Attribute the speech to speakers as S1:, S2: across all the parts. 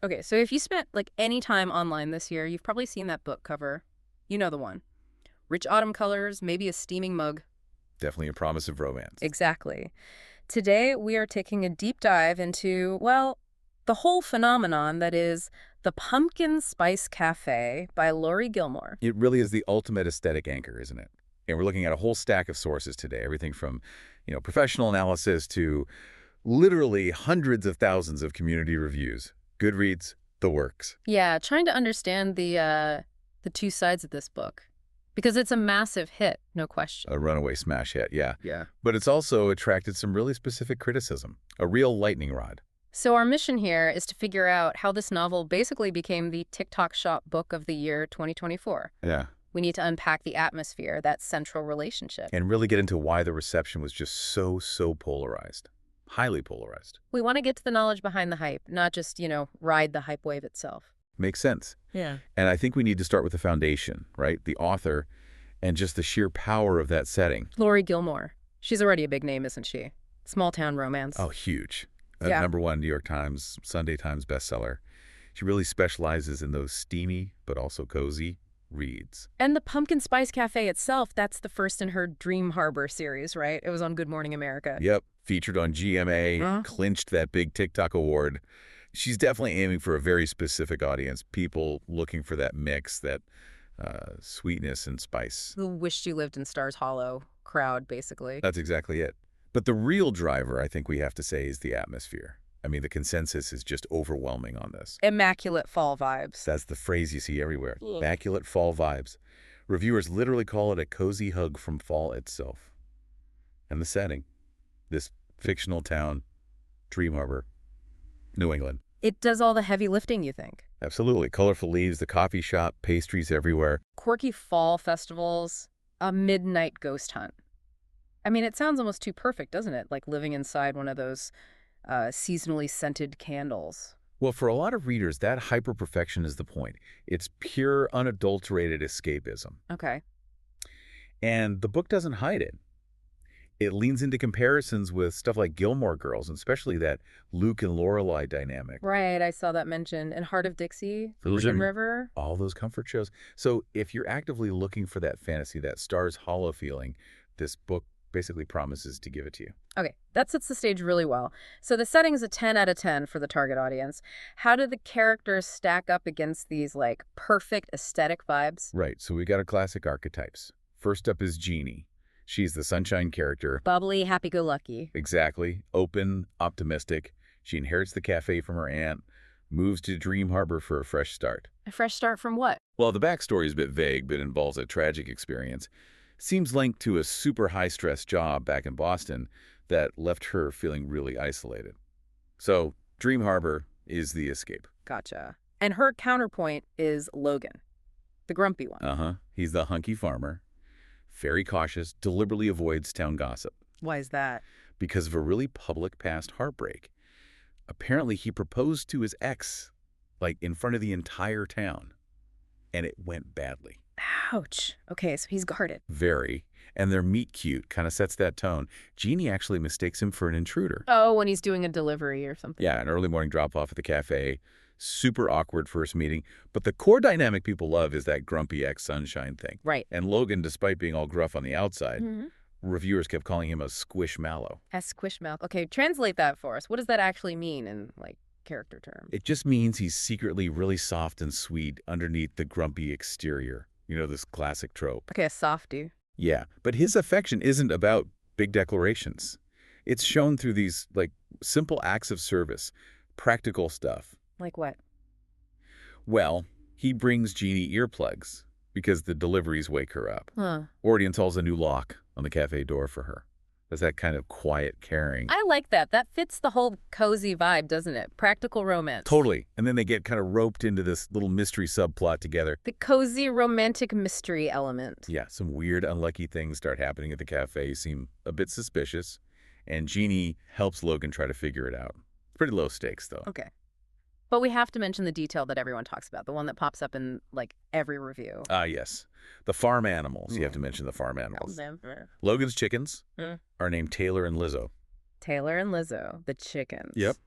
S1: Okay, so if you spent like any time online this year, you've probably seen that book cover. You know the one. Rich autumn colors, maybe a steaming mug.
S2: Definitely a promise of romance.
S1: Exactly. Today, we are taking a deep dive into, well, the whole phenomenon that is The Pumpkin Spice Café by Laurie Gilmore.
S2: It really is the ultimate aesthetic anchor, isn't it? And we're looking at a whole stack of sources today, everything from, professional analysis to literally hundreds of thousands of community reviews. Goodreads, the works.
S1: Yeah, trying to understand the two sides of this book. Because it's a massive hit, no question.
S2: A runaway smash hit, yeah.
S1: Yeah.
S2: But it's also attracted some really specific criticism, a real lightning rod.
S1: So our mission here is to figure out how this novel basically became the TikTok Shop book of the year 2024.
S2: Yeah.
S1: We need to unpack the atmosphere, that central relationship.
S2: And really get into why the reception was just so polarized. Highly polarized.
S1: We want to get to the knowledge behind the hype, not just, ride the hype wave itself.
S2: Makes sense.
S1: Yeah.
S2: And I think we need to start with the foundation, right? The author and just the sheer power of that setting.
S1: Laurie Gilmore. She's already a big name, isn't she? Small town romance.
S2: Oh, huge.
S1: Yeah.
S2: #1 New York Times, Sunday Times bestseller. She really specializes in those steamy but also cozy reads.
S1: And the Pumpkin Spice Cafe itself, that's the first in her Dream Harbor series, right? It was on Good Morning America.
S2: Yep. Featured on GMA, clinched that big TikTok award. She's definitely aiming for a very specific audience, people looking for that mix, that sweetness and spice.
S1: Who wished you lived in Stars Hollow crowd, basically.
S2: That's exactly it. But the real driver, I think we have to say, is the atmosphere. I mean, the consensus is just overwhelming on this.
S1: Immaculate fall vibes.
S2: That's the phrase you see everywhere. Immaculate fall vibes. Reviewers literally call it a cozy hug from fall itself. And the setting, this fictional town, Dream Harbor, New England.
S1: It does all the heavy lifting, you think?
S2: Absolutely. Colorful leaves, the coffee shop, pastries everywhere.
S1: Quirky fall festivals, a midnight ghost hunt. I mean, it sounds almost too perfect, doesn't it? Like living inside one of those seasonally scented candles.
S2: Well, for a lot of readers, that hyper-perfection is the point. It's pure, unadulterated escapism.
S1: Okay.
S2: And the book doesn't hide it. It leans into comparisons with stuff like Gilmore Girls, and especially that Luke and Lorelai dynamic.
S1: Right, I saw that mentioned. And Heart of Dixie,
S2: Ocean
S1: River.
S2: All those comfort shows. So if you're actively looking for that fantasy, that Stars Hollow feeling, this book basically promises to give it to you.
S1: Okay, that sets the stage really well. So the setting is a 10 out of 10 for the target audience. How do the characters stack up against these, like, perfect aesthetic vibes?
S2: Right, so we got our classic archetypes. First up is Jeannie. She's the sunshine character.
S1: Bubbly, happy-go-lucky.
S2: Exactly. Open, optimistic. She inherits the cafe from her aunt, moves to Dream Harbor for a fresh start.
S1: A fresh start from what?
S2: Well, the backstory is a bit vague, but involves a tragic experience. Seems linked to a super high-stress job back in Boston that left her feeling really isolated. So, Dream Harbor is the escape.
S1: Gotcha. And her counterpoint is Logan, the grumpy one.
S2: Uh-huh. He's the hunky farmer. Very cautious, deliberately avoids town gossip.
S1: Why is that?
S2: Because of a really public past heartbreak. Apparently, he proposed to his ex, like in front of the entire town, and it went badly.
S1: Ouch. Okay, so he's guarded.
S2: Very. And their meet cute kind of sets that tone. Jeannie actually mistakes him for an intruder.
S1: Oh, when he's doing a delivery or something.
S2: Yeah, an early morning drop-off at the cafe. Super awkward first meeting. But the core dynamic people love is that grumpy ex-sunshine thing.
S1: Right.
S2: And Logan, despite being all gruff on the outside, reviewers kept calling him a squishmallow.
S1: A squishmouth. Okay, translate that for us. What does that actually mean in, like, character terms?
S2: It just means he's secretly really soft and sweet underneath the grumpy exterior. You know, this classic trope.
S1: Okay, a softie.
S2: Yeah, but his affection isn't about big declarations. It's shown through these, like, simple acts of service, practical stuff.
S1: Like what?
S2: Well, he brings Jeannie earplugs because the deliveries wake her up.
S1: Huh.
S2: Or he installs a new lock on the cafe door for her. There's that kind of quiet caring.
S1: I like that. That fits the whole cozy vibe, doesn't it? Practical romance.
S2: Totally. And then they get kind of roped into this little mystery subplot together.
S1: The cozy romantic mystery element.
S2: Yeah, some weird, unlucky things start happening at the cafe, seem a bit suspicious, and Jeannie helps Logan try to figure it out. Pretty low stakes, though.
S1: Okay. But we have to mention the detail that everyone talks about, the one that pops up in, like, every review.
S2: Yes. The farm animals. You have to mention the farm animals. Logan's chickens are named Taylor and Lizzo.
S1: Taylor and Lizzo, the chickens.
S2: Yep.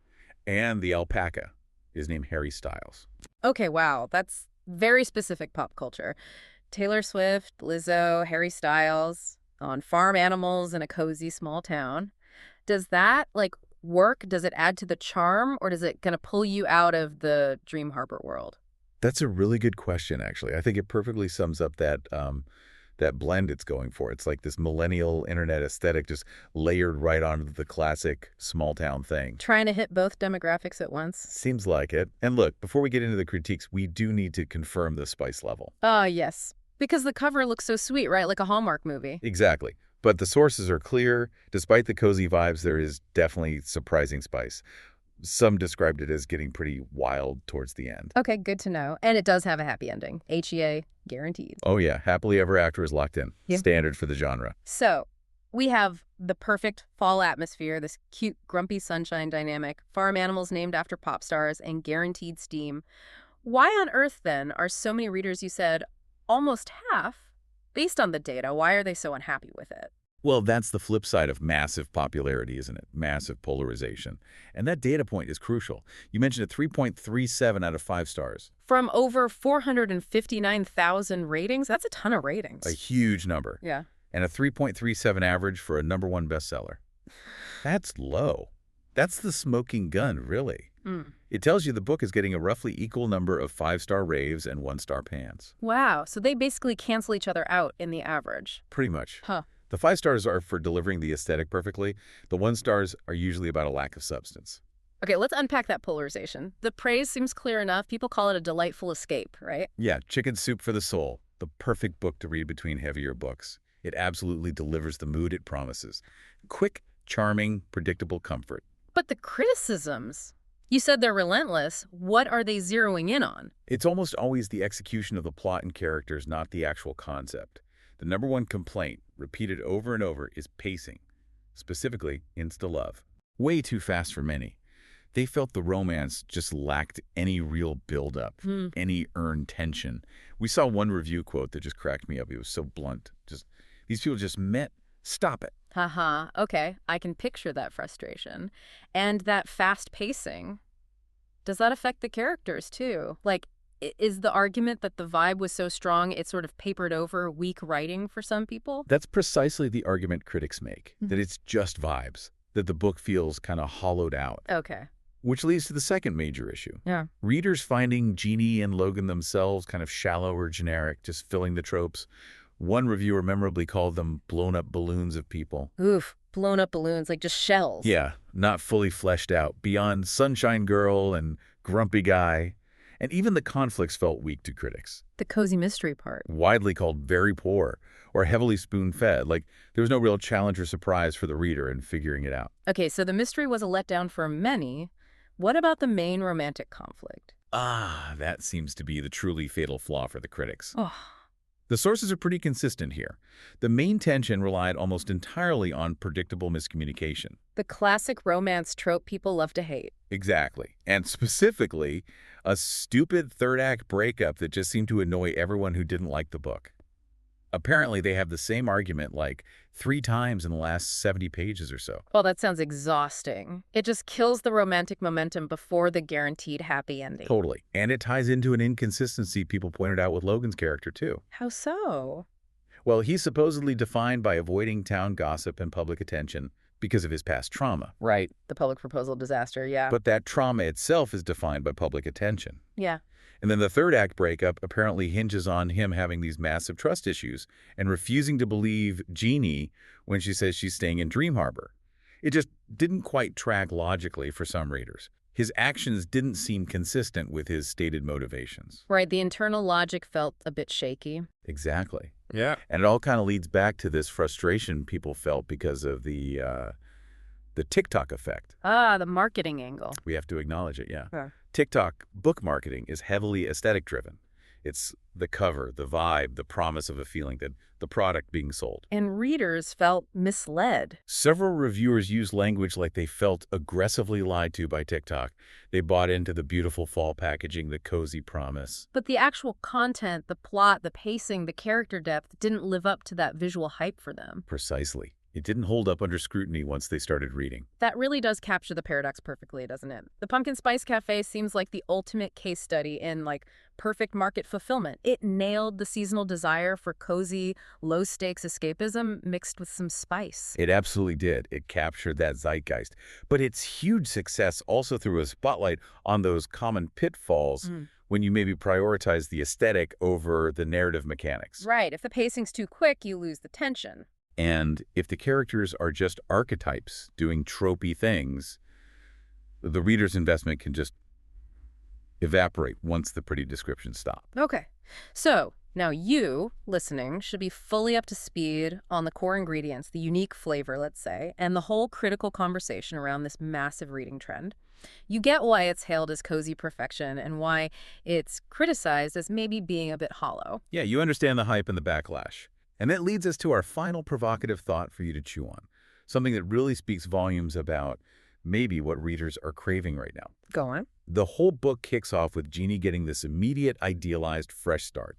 S2: And the alpaca is named Harry Styles.
S1: Okay, wow. That's very specific pop culture. Taylor Swift, Lizzo, Harry Styles on farm animals in a cozy small town. Does that, like, work? Does it add to the charm, or does it kind of pull you out of the Dream Harbor world?
S2: That's a really good question, actually. I think it perfectly sums up that blend it's going for. It's like this millennial internet aesthetic just layered right onto the classic small town thing.
S1: Trying to hit both demographics at once?
S2: Seems like it. And look, before we get into the critiques, we do need to confirm the spice level.
S1: Yes. Because the cover looks so sweet, right? Like a Hallmark movie.
S2: Exactly. But the sources are clear. Despite the cozy vibes, there is definitely surprising spice. Some described it as getting pretty wild towards the end.
S1: Okay, good to know. And it does have a happy ending. HEA guaranteed.
S2: Oh yeah, happily ever after is locked in.
S1: Yeah.
S2: Standard for the genre.
S1: So we have the perfect fall atmosphere, this cute, grumpy sunshine dynamic, farm animals named after pop stars, and guaranteed steam. Why on earth, then, are so many readers, you said, almost half, based on the data, why are they so unhappy with it?
S2: Well, that's the flip side of massive popularity, isn't it? Massive polarization. And that data point is crucial. You mentioned a 3.37 out of 5 stars.
S1: From over 459,000 ratings? That's a ton of ratings.
S2: A huge number.
S1: Yeah.
S2: And a 3.37 average for a #1 bestseller. That's low. That's the smoking gun, really. It tells you the book is getting a roughly equal number of 5-star raves and 1-star pans.
S1: Wow. So they basically cancel each other out in the average.
S2: Pretty much.
S1: Huh.
S2: The 5 stars are for delivering the aesthetic perfectly. The 1 stars are usually about a lack of substance.
S1: Okay, let's unpack that polarization. The praise seems clear enough. People call it a delightful escape, right?
S2: Yeah, Chicken Soup for the Soul. The perfect book to read between heavier books. It absolutely delivers the mood it promises. Quick, charming, predictable comfort.
S1: But the criticisms, you said they're relentless. What are they zeroing in on?
S2: It's almost always the execution of the plot and characters, not the actual concept. The #1 complaint, repeated over and over, is pacing, specifically insta-love. Way too fast for many. They felt the romance just lacked any real build-up, any earned tension. We saw one review quote that just cracked me up. It was so blunt. These people just met. Stop it.
S1: Haha, okay. I can picture that frustration. And that fast pacing. Does that affect the characters, too? Like, is the argument that the vibe was so strong it sort of papered over weak writing for some people?
S2: That's precisely the argument critics make, that it's just vibes, that the book feels kind of hollowed out.
S1: Okay.
S2: Which leads to the second major issue.
S1: Yeah.
S2: Readers finding Jeannie and Logan themselves kind of shallow or generic, just filling the tropes. One reviewer memorably called them blown-up balloons of people.
S1: Oof, blown up balloons, like just shells.
S2: Yeah, not fully fleshed out, beyond Sunshine Girl and Grumpy Guy. And even the conflicts felt weak to critics.
S1: The cozy mystery part.
S2: Widely called very poor or heavily spoon-fed, like there was no real challenge or surprise for the reader in figuring it out.
S1: Okay, so the mystery was a letdown for many. What about the main romantic conflict?
S2: That seems to be the truly fatal flaw for the critics.
S1: Oh.
S2: The sources are pretty consistent here. The main tension relied almost entirely on predictable miscommunication.
S1: The classic romance trope people love to hate.
S2: Exactly. And specifically, a stupid third-act breakup that just seemed to annoy everyone who didn't like the book. Apparently, they have the same argument like 3 times in the last 70 pages or so.
S1: Well, that sounds exhausting. It just kills the romantic momentum before the guaranteed happy ending.
S2: Totally. And it ties into an inconsistency people pointed out with Logan's character, too.
S1: How so?
S2: Well, he's supposedly defined by avoiding town gossip and public attention because of his past trauma.
S1: Right. The public proposal disaster, yeah.
S2: But that trauma itself is defined by public attention.
S1: Yeah.
S2: And then the third act breakup apparently hinges on him having these massive trust issues and refusing to believe Jeannie when she says she's staying in Dream Harbor. It just didn't quite track logically for some readers. His actions didn't seem consistent with his stated motivations.
S1: Right, the internal logic felt a bit shaky.
S2: Exactly.
S3: Yeah.
S2: And it all kind of leads back to this frustration people felt because of the TikTok effect.
S1: The marketing angle.
S2: We have to acknowledge it, yeah.
S1: Yeah.
S2: TikTok book marketing is heavily aesthetic-driven. It's the cover, the vibe, the promise of a feeling, that the product being sold.
S1: And readers felt misled.
S2: Several reviewers used language like they felt aggressively lied to by TikTok. They bought into the beautiful fall packaging, the cozy promise.
S1: But the actual content, the plot, the pacing, the character depth didn't live up to that visual hype for them.
S2: Precisely. It didn't hold up under scrutiny once they started reading.
S1: That really does capture the paradox perfectly, doesn't it? The Pumpkin Spice Cafe seems like the ultimate case study in, like, perfect market fulfillment. It nailed the seasonal desire for cozy, low-stakes escapism mixed with some spice.
S2: It absolutely did. It captured that zeitgeist. But its huge success also threw a spotlight on those common pitfalls when you maybe prioritize the aesthetic over the narrative mechanics.
S1: Right. If the pacing's too quick, you lose the tension.
S2: And if the characters are just archetypes doing tropey things, the reader's investment can just evaporate once the pretty descriptions stop.
S1: Okay. So, now you, listening, should be fully up to speed on the core ingredients, the unique flavor, let's say, and the whole critical conversation around this massive reading trend. You get why it's hailed as cozy perfection and why it's criticized as maybe being a bit hollow.
S2: Yeah, you understand the hype and the backlash. And that leads us to our final provocative thought for you to chew on, something that really speaks volumes about maybe what readers are craving right now.
S1: Go on.
S2: The whole book kicks off with Jeannie getting this immediate, idealized fresh start,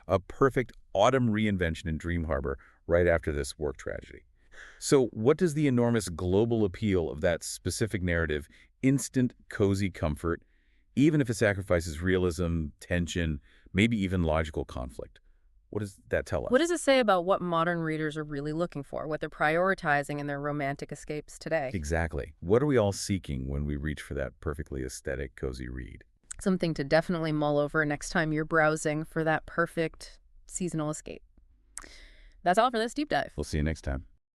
S2: a perfect autumn reinvention in Dream Harbor right after this work tragedy. So what does the enormous global appeal of that specific narrative, instant, cozy comfort, even if it sacrifices realism, tension, maybe even logical conflict? What does that tell us?
S1: What does it say about what modern readers are really looking for, what they're prioritizing in their romantic escapes today?
S2: Exactly. What are we all seeking when we reach for that perfectly aesthetic, cozy read?
S1: Something to definitely mull over next time you're browsing for that perfect seasonal escape. That's all for this deep dive.
S2: We'll see you next time.